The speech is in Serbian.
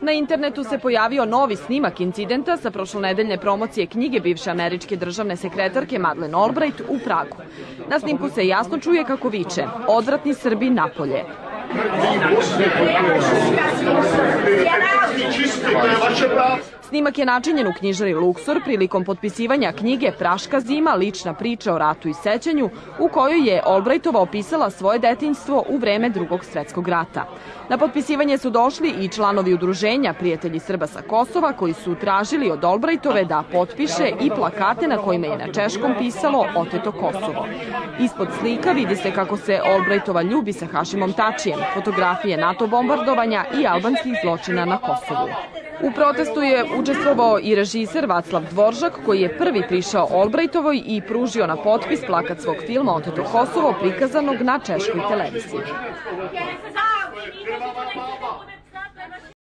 Na internetu se pojavio novi snimak incidenta sa prošlonedeljne promocije knjige bivše američke državne sekretarke Madeleine Albright u Pragu. Na snimku se jasno čuje kako viče: "Odvratni Srbi napolje." Snimak je načinjen u knjižari Luksor prilikom potpisivanja knjige Praška zima, lična priča o ratu i sećanju, u kojoj je Albrightova opisala svoje detinjstvo u vreme Drugog svetskog rata. Na potpisivanje su došli i članovi udruženja Prijatelji Srba sa Kosova, koji su tražili od Albrightove da potpiše i plakate na kojima je na češkom pisalo "Oteto Kosovo". Ispod slika vidi se kako se Albrightova ljubi sa Hašimom Tačijem, fotografije NATO bombardovanja i albanskih zločina na Kosovu. U protestu je učestvovao i režiser Vaclav Dvoržak, koji je prvi prišao Albrightovoj i pružio na potpis plakat svog filma "Oteto Kosovo", prikazanog na češkoj televiziji.